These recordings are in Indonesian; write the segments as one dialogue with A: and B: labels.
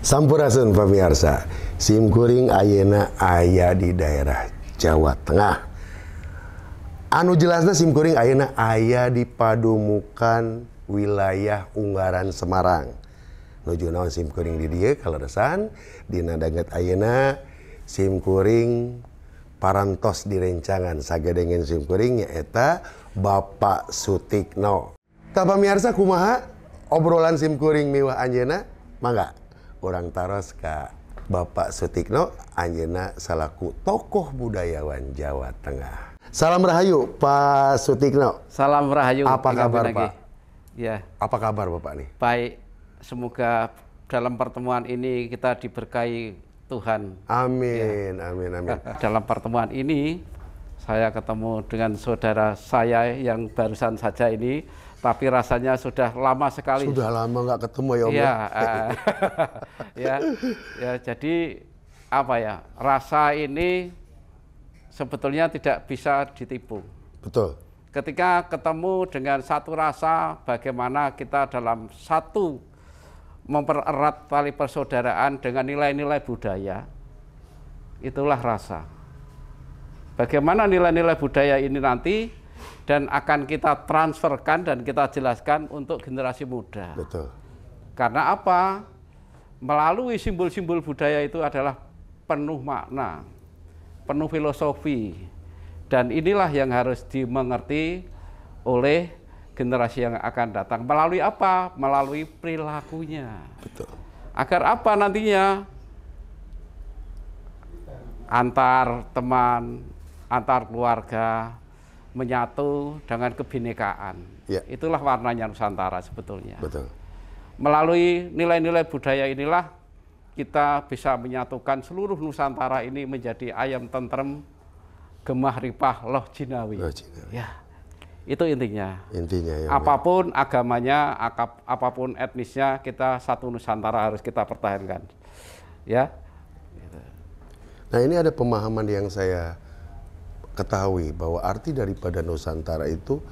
A: Sampurasun pamirsa, simkuring ayeuna aya di daerah Jawa Tengah. Anu jelasna simkuring ayeuna aya di padumukan wilayah Ungaran Semarang. Nuju naon simkuring di dieu kaleresan dina danget ayeuna simkuring parantos direncangan sagadengen simkuring nyaeta Bapak Sutikno. Tah pamirsa kumaha obrolan simkuring miwah anjeunna? Mangga urang taros ka Bapak Sutikno, anjeunna salaku tokoh budayawan Jawa Tengah. Salam rahayu Pak Sutikno.
B: Salam rahayu.
A: Apa kabar Pak?
B: Ya.
A: Apa kabar Bapak nih?
B: Baik, semoga dalam pertemuan ini kita diberkahi Tuhan.
A: Amin,
B: ya.
A: amin, amin.
B: Dalam pertemuan ini saya ketemu dengan saudara saya yang barusan saja ini, tapi rasanya sudah lama sekali.
A: Sudah lama nggak ketemu ya Om.
B: Ya, ya, jadi apa ya, rasa ini sebetulnya tidak bisa ditipu.
A: Betul.
B: Ketika ketemu dengan satu rasa, bagaimana kita dalam satu mempererat tali persaudaraan dengan nilai-nilai budaya, itulah rasa. Bagaimana nilai-nilai budaya ini nanti dan akan kita transferkan dan kita jelaskan untuk generasi muda.
A: Betul.
B: Karena apa? Melalui simbol-simbol budaya itu adalah penuh makna, penuh filosofi. Dan inilah yang harus dimengerti oleh generasi yang akan datang. Melalui apa? Melalui perilakunya.
A: Betul.
B: Agar apa nantinya? Antar teman, antar keluarga menyatu dengan kebinekaan.
A: Ya.
B: Itulah warnanya Nusantara sebetulnya.
A: Betul.
B: Melalui nilai-nilai budaya inilah kita bisa menyatukan seluruh Nusantara ini menjadi ayam tentrem, gemah ripah, loh jinawi. Ya, itu intinya.
A: Intinya ya.
B: Apapun agamanya, apapun etnisnya, kita satu Nusantara harus kita pertahankan. Ya.
A: Nah ini ada pemahaman yang saya ketahui bahwa arti daripada Nusantara itu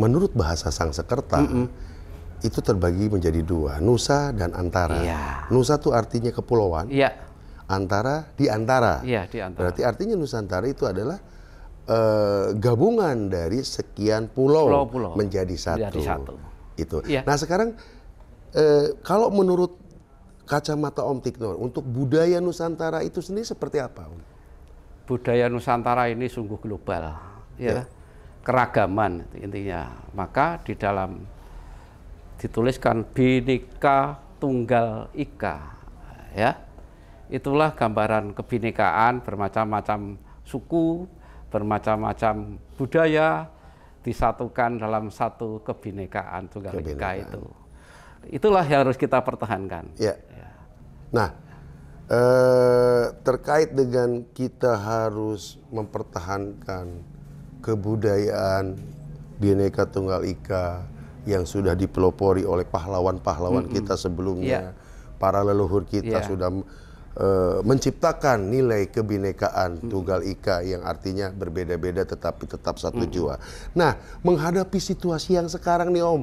A: menurut bahasa Sangsekerta itu terbagi menjadi dua, Nusa dan Antara.
B: Iya.
A: Nusa itu artinya kepulauan.
B: Iya.
A: Antara di antara.
B: Iya, di antara.
A: Berarti artinya Nusantara itu adalah gabungan dari sekian pulau, menjadi satu. Itu.
B: Iya.
A: Nah sekarang kalau menurut kacamata Om Tikno untuk budaya Nusantara itu sendiri seperti apa Om?
B: Budaya Nusantara ini sungguh global, ya. Keragaman intinya. Maka di dalam dituliskan Bhinneka Tunggal Ika, ya. Itulah gambaran kebinekaan, bermacam-macam suku, bermacam-macam budaya disatukan dalam satu kebinekaan Tunggal Ika itu. Itulah yang harus kita pertahankan.
A: Ya. Nah, terkait dengan kita harus mempertahankan kebudayaan Bhinneka Tunggal Ika yang sudah dipelopori oleh pahlawan-pahlawan kita sebelumnya, para leluhur kita sudah menciptakan nilai kebinekaan Tunggal Ika yang artinya berbeda-beda tetapi tetap satu jua. Nah, menghadapi situasi yang sekarang nih Om,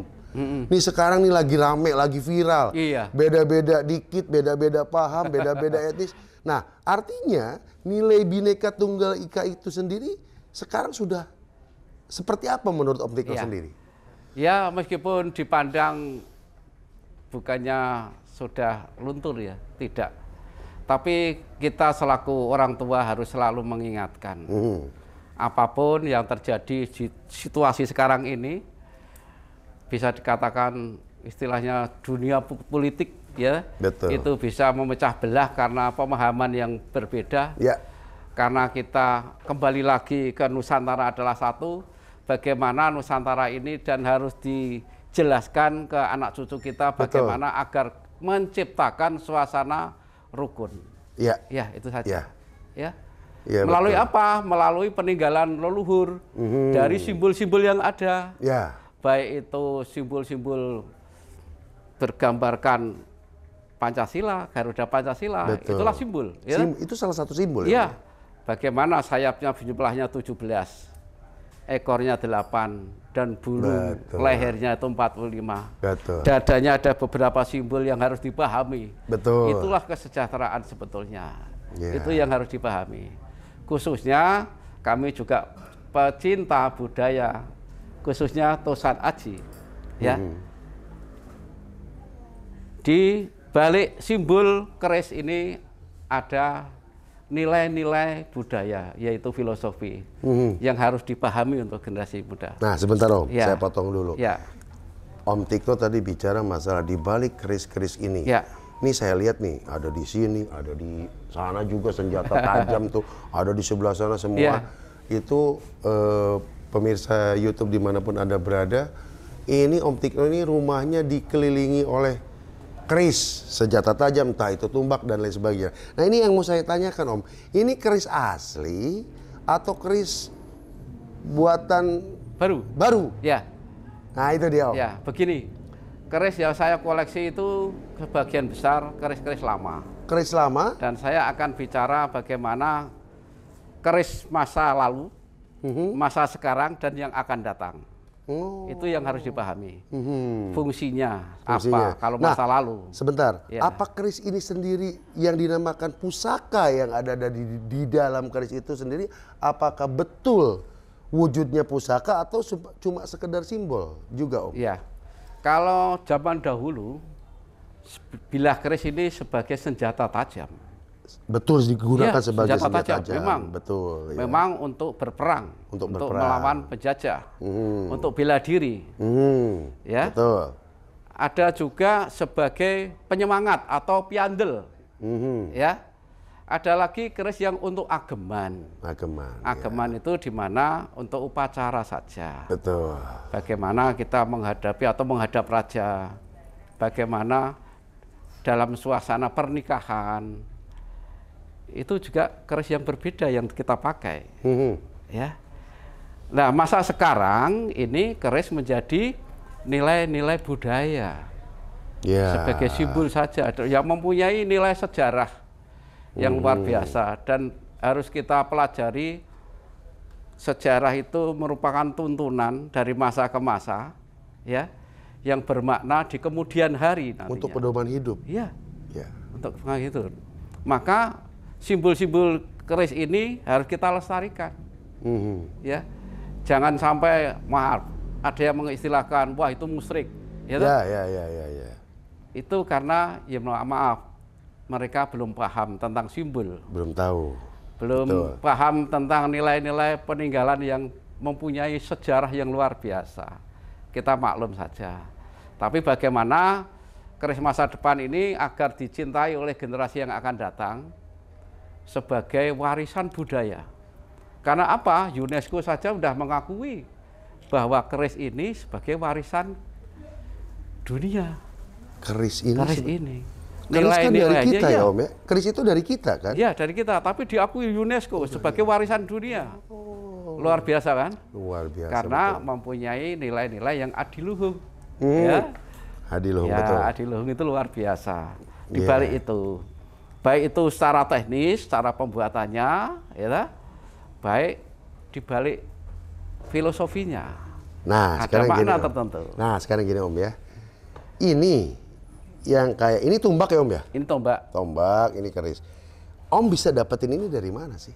A: nih sekarang nih lagi rame, lagi viral, beda-beda dikit, beda-beda paham, beda-beda etnis. Nah, artinya nilai Bhinneka Tunggal Ika itu sendiri sekarang sudah seperti apa menurut Om Tikno sendiri?
B: Ya, meskipun dipandang bukannya sudah luntur ya, tidak. Tapi kita selaku orang tua harus selalu mengingatkan. Apapun yang terjadi di situasi sekarang ini, bisa dikatakan istilahnya dunia politik ya. Betul. Itu bisa memecah belah karena pemahaman yang berbeda. Ya. Karena kita kembali lagi ke Nusantara adalah satu, bagaimana Nusantara ini dan harus dijelaskan ke anak cucu kita bagaimana agar menciptakan suasana rukun. Ya. Ya, itu saja. Ya. Ya, melalui apa? Melalui peninggalan leluhur dari simbol-simbol yang ada. Ya. Baik itu simbol-simbol bergambarkan Pancasila, Garuda Pancasila, itulah simbol. Ya.
A: Itu salah satu simbol.
B: Ya. Bagaimana sayapnya jumlahnya 17. ekornya 8 dan bulu
A: Betul.
B: lehernya itu 45.
A: Betul.
B: Dadanya ada beberapa simbol yang harus dipahami.
A: Betul.
B: Itulah kesejahteraan sebetulnya.
A: Ya.
B: Itu yang harus dipahami. Khususnya kami juga pecinta budaya, khususnya Tosan Aji, ya. Di balik simbol keris ini ada nilai-nilai budaya, yaitu filosofi yang harus dipahami untuk generasi muda.
A: Nah, sebentar Om,
B: Ya.
A: saya potong dulu.
B: Ya,
A: Om Tikno tadi bicara masalah di balik keris-keris ini.
B: ya,
A: Ini saya lihat nih, ada di sini, ada di sana juga senjata tajam tuh, ada di sebelah sana semua.
B: Ya.
A: Itu pemirsa YouTube dimanapun Anda berada, ini Om Tikno ini rumahnya dikelilingi oleh keris, senjata tajam, entah itu tumbak dan lain sebagainya. Nah ini yang mau saya tanyakan Om, ini keris asli atau keris buatan baru?
B: ya,
A: Nah itu dia Om.
B: ya. Begini, keris yang saya koleksi itu sebagian besar keris-keris lama.
A: Keris lama?
B: Dan saya akan bicara bagaimana keris masa lalu, masa sekarang, dan yang akan datang.
A: Oh.
B: Itu yang harus dipahami. Fungsinya
A: Fungsinya.
B: apa kalau masa lalu.
A: Sebentar,
B: Ya.
A: apa keris ini sendiri yang dinamakan pusaka yang ada di dalam keris itu sendiri, apakah betul wujudnya pusaka atau cuma sekedar simbol juga Om?
B: Ya, kalau zaman dahulu, bilah keris ini sebagai senjata tajam.
A: Betul digunakan
B: Ya,
A: sebagai
B: senjata
A: senjata tajam.
B: Memang,
A: betul. Ya.
B: memang untuk berperang,
A: Untuk berperang.
B: melawan penjajah, untuk bela diri. Ya.
A: Betul.
B: Ada juga sebagai penyemangat atau piandel. Ya. Ada lagi keris yang untuk ageman.
A: Ageman.
B: Ageman itu di mana untuk upacara saja.
A: Betul.
B: Bagaimana kita menghadapi atau menghadap raja. Bagaimana dalam suasana pernikahan. Itu juga keris yang berbeda yang kita pakai. Ya. Nah, masa sekarang ini keris menjadi nilai-nilai budaya.
A: Ya.
B: Sebagai simbol saja yang mempunyai nilai sejarah yang luar biasa, dan harus kita pelajari. Sejarah itu merupakan tuntunan dari masa ke masa, ya, yang bermakna di kemudian hari nantinya.
A: Untuk pedoman hidup.
B: Ya,
A: Ya.
B: untuk itu. Maka simbol-simbol keris ini harus kita lestarikan. Ya, jangan sampai, maaf, ada yang mengistilahkan, wah itu musyrik. Ya,
A: Ya.
B: itu karena ya maaf, mereka belum paham tentang simbol,
A: Belum tahu.
B: belum
A: Betul.
B: paham tentang nilai-nilai peninggalan yang mempunyai sejarah yang luar biasa. Kita maklum saja. Tapi bagaimana keris masa depan ini agar dicintai oleh generasi yang akan datang sebagai warisan budaya. Karena apa? UNESCO saja sudah mengakui bahwa keris ini sebagai warisan dunia.
A: Keris ini.
B: Keris ini.
A: Keris kan dari kita ya Om ya? Keris itu dari kita kan?
B: Ya, dari kita, tapi diakui UNESCO sebagai warisan dunia. Luar biasa kan?
A: Luar biasa.
B: Karena
A: betul.
B: mempunyai nilai-nilai yang adiluhung.
A: Hmm.
B: Ya.
A: Adiluhung,
B: Ya,
A: betul.
B: adiluhung itu luar biasa. Di balik itu, baik itu secara teknis, secara pembuatannya, ya, baik di balik filosofinya.
A: Nah,
B: Ada
A: sekarang
B: makna
A: Om.
B: tertentu.
A: Nah, sekarang gini Om ya. Ini yang kayak ini tumbak ya Om ya?
B: Ini tombak.
A: Tombak, ini keris. Om bisa dapetin ini dari mana sih?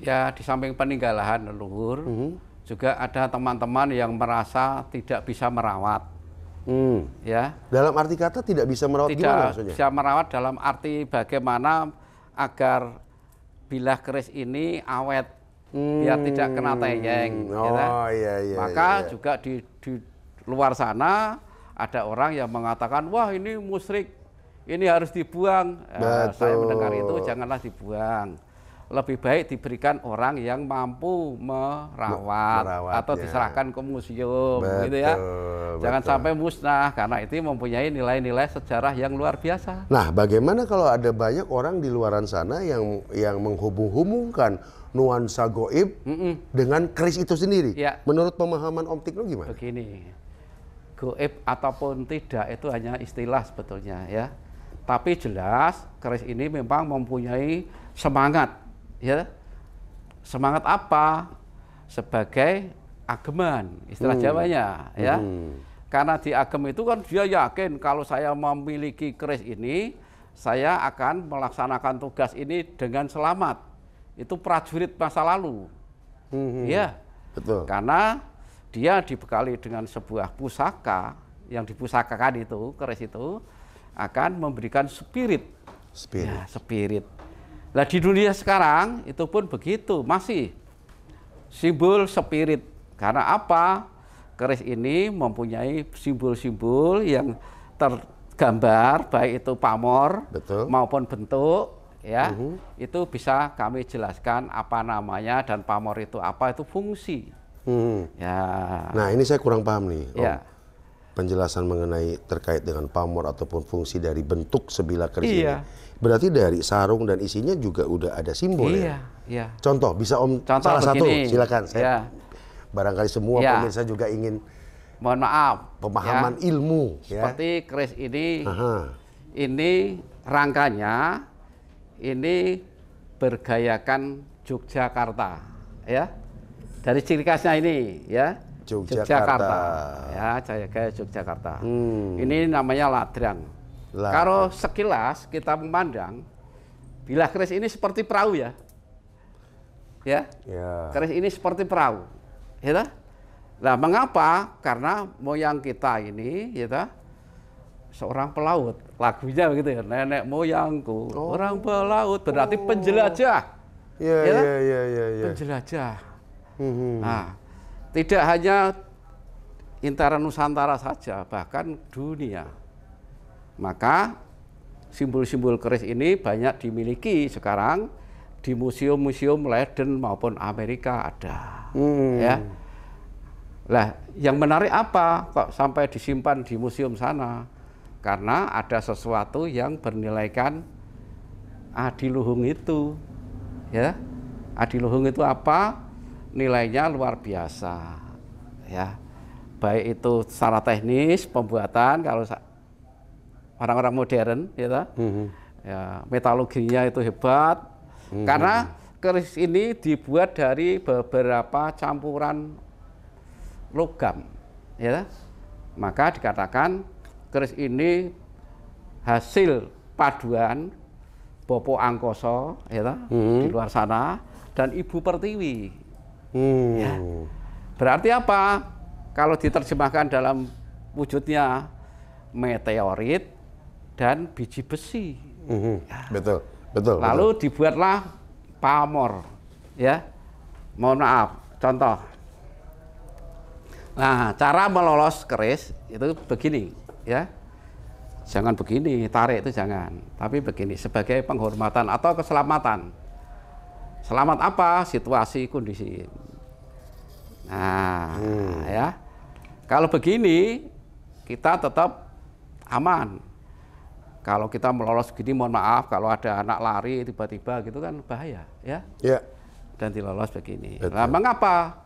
B: Ya, di samping peninggalan leluhur, juga ada teman-teman yang merasa tidak bisa merawat. Ya,
A: Dalam arti kata tidak bisa merawat gimana
B: tidak
A: maksudnya?
B: bisa merawat dalam arti bagaimana agar bilah keris ini awet, biar tidak kena tenyeng.
A: Oh,
B: ya kan?
A: iya.
B: Maka
A: iya.
B: juga di luar sana ada orang yang mengatakan, wah ini musyrik, ini harus dibuang. Saya mendengar itu, janganlah dibuang. Lebih baik diberikan orang yang mampu merawat atau diserahkan ke museum, gitu ya. Jangan sampai musnah, karena itu mempunyai nilai-nilai sejarah yang luar biasa.
A: Nah, bagaimana kalau ada banyak orang di luaran sana yang menghubung-hubungkan nuansa goib dengan keris itu sendiri?
B: Ya.
A: Menurut pemahaman Om Tikno gimana?
B: Begini, goib ataupun tidak itu hanya istilah sebetulnya ya. Tapi jelas keris ini memang mempunyai semangat, ya. Semangat apa? Sebagai ageman, istilah Jawanya, ya. Karena di agem itu kan dia yakin kalau saya memiliki keris ini, saya akan melaksanakan tugas ini dengan selamat. Itu prajurit masa lalu, ya.
A: Betul.
B: Karena dia dibekali dengan sebuah pusaka yang dipusakakan itu, keris itu akan memberikan spirit. Ya, spirit. Nah di dunia sekarang itu pun begitu, masih simbol spirit. Karena apa? Keris ini mempunyai simbol-simbol yang tergambar, baik itu pamor maupun bentuk, ya. Itu bisa kami jelaskan apa namanya dan pamor itu apa, itu fungsi. Ya.
A: Nah ini saya kurang paham nih, Om.
B: Ya.
A: Penjelasan mengenai terkait dengan pamor ataupun fungsi dari bentuk sebilah keris ini.
B: Iya.
A: Berarti dari sarung dan isinya juga udah ada simbol ya?
B: Iya.
A: Contoh, bisa Om
B: Contoh
A: salah
B: begini,
A: satu, silakan.
B: Ya.
A: Barangkali semua pemirsa juga ingin
B: mohon maaf,
A: pemahaman ilmu.
B: Seperti keris ini rangkanya ini bergayakan Yogyakarta, ya. Dari ciri khasnya ini, ya. Yogyakarta. Ya, gaya Yogyakarta. Ini namanya ladrang. Kalau sekilas kita memandang, bilah keris ini seperti perahu ya. Ya. Keris ini seperti perahu. Ya. Nah, mengapa? Karena moyang kita ini, ya, seorang pelaut. Lagunya begitu ya, nenek moyangku orang pelaut, berarti penjelajah.
A: Iya.
B: Penjelajah. Nah, tidak hanya intara Nusantara saja, bahkan dunia. Maka simbol-simbol keris ini banyak dimiliki sekarang di museum-museum Leiden maupun Amerika ada. Ya. Lah, yang menarik apa kok sampai disimpan di museum sana? Karena ada sesuatu yang bernilaikan adiluhung itu. Ya. Adiluhung itu apa? Nilainya luar biasa. Ya. Baik itu secara teknis pembuatan, kalau orang-orang modern, ya, metaloginya itu hebat. Karena keris ini dibuat dari beberapa campuran logam, ya. Maka dikatakan keris ini hasil paduan Bopo Angkoso, ya, di luar sana, dan Ibu Pertiwi. Ya. Berarti apa? Kalau diterjemahkan dalam wujudnya meteorit dan biji besi.
A: Betul.
B: Lalu dibuatlah pamor, ya. Mohon maaf, contoh. Nah, cara melolos keris itu begini, ya. Jangan begini, tarik itu jangan. Tapi begini, sebagai penghormatan atau keselamatan. Selamat apa? Situasi, kondisi. Nah, ya. Kalau begini, kita tetap aman. Kalau kita melolos begini, mohon maaf, kalau ada anak lari tiba-tiba gitu kan bahaya, ya. Dan dilolos begini. Nah, mengapa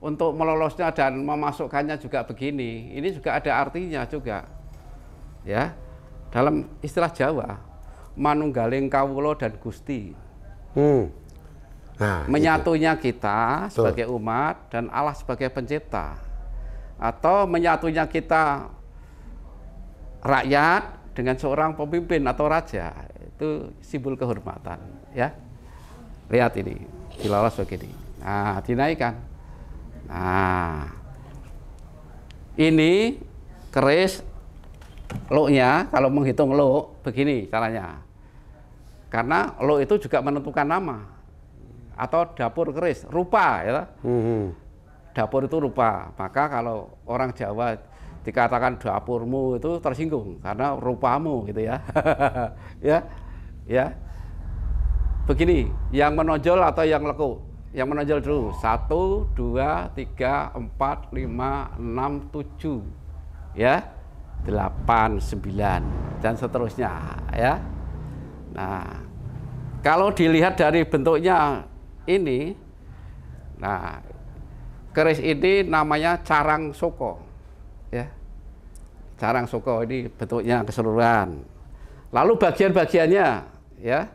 B: untuk melolosnya dan memasukkannya juga begini? Ini juga ada artinya juga, ya. Dalam istilah Jawa, manunggaling kawula dan Gusti. Nah, menyatunya kita sebagai umat dan Allah sebagai pencipta, atau menyatunya kita rakyat dengan seorang pemimpin atau raja, itu simbol kehormatan, ya. Lihat ini, dilolos begini. Nah, dinaikkan. Nah, ini keris lo-nya, kalau menghitung lo begini caranya. Karena lo itu juga menentukan nama atau dapur keris, rupa, ya. Dapur itu rupa. Maka kalau orang Jawa dikatakan dapurmu itu tersinggung karena rupamu, gitu ya. ya. Begini, yang menonjol atau yang lekuk? Yang menonjol dulu. 1, 2, 3, 4, 5, 6, 7. Ya. 8, 9 dan seterusnya, ya. Nah, kalau dilihat dari bentuknya ini, nah, keris ini namanya carang soko, ya. Carang soko ini bentuknya keseluruhan. Lalu bagian-bagiannya, ya.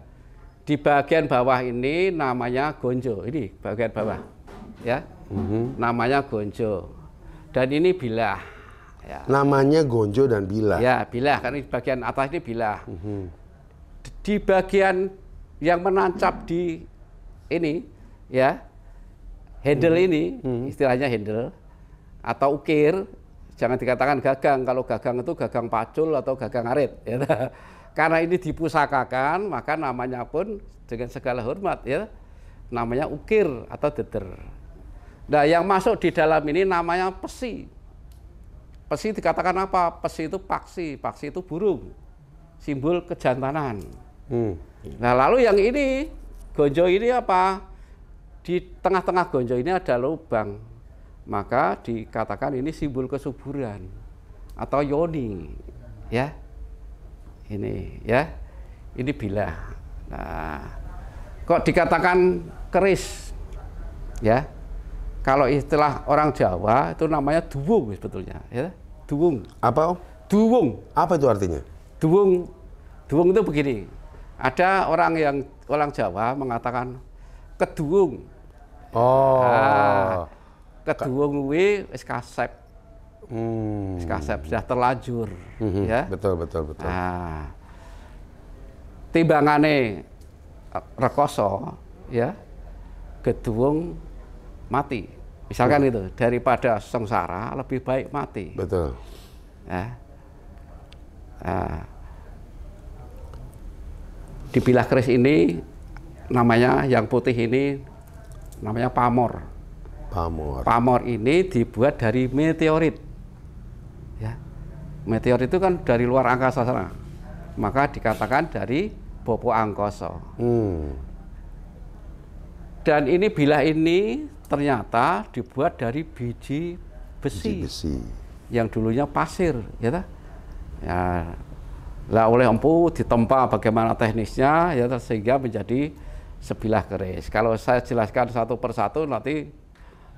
B: Di bagian bawah ini namanya gonjo, ini bagian bawah, ya. namanya gonjo. Dan ini bilah. Ya.
A: Namanya gonjo dan bilah.
B: Ya, bilah, karena di bagian atas ini bilah. Di bagian yang menancap di ini, ya, handle ini, istilahnya handle, atau ukir, jangan dikatakan gagang. Kalau gagang itu gagang pacul atau gagang arit. Ya. Karena ini dipusakakan, maka namanya pun dengan segala hormat, ya, namanya ukir atau deder. Nah, yang masuk di dalam ini namanya pesi. Pesi dikatakan apa? Pesi itu paksi, paksi itu burung, simbol kejantanan. Nah, lalu yang ini, gonjo ini apa? Di tengah-tengah gonjo ini ada lubang, maka dikatakan ini simbol kesuburan atau yoni, ya. Ini, ya, ini bilah. Nah, kok dikatakan keris, ya? Kalau istilah orang Jawa itu namanya duwung sebetulnya, ya. Duwung.
A: Apa, Om?
B: Duwung.
A: Apa itu artinya?
B: Duwung. Duwung itu begini. Ada orang Jawa mengatakan keduwung.
A: Oh.
B: Nah, keduwung kuwi wis kasep. Wis kasep, sudah terlanjur, ya.
A: Betul.
B: Nah, timbangane rekoso, ya. Keduwung mati. Misalkan itu, daripada sengsara lebih baik mati.
A: Betul.
B: Ya. Nah, di bilah keris ini namanya yang putih ini namanya pamor.
A: Pamor.
B: Pamor ini dibuat dari meteorit. Ya. Meteorit itu kan dari luar angkasa sana. Maka dikatakan dari Bopo Angkoso. Dan ini bilah ini ternyata dibuat dari biji besi. Yang dulunya pasir, ya. Ya. Lah oleh empu ditempa bagaimana teknisnya, ya, sehingga menjadi sebilah keris. Kalau saya jelaskan satu persatu nanti,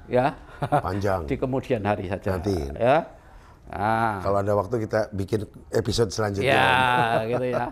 B: ya,
A: panjang
B: di kemudian hari saja.
A: Nanti.
B: Ya. Nah,
A: kalau ada waktu kita bikin episode selanjutnya.
B: Ya, gitu ya.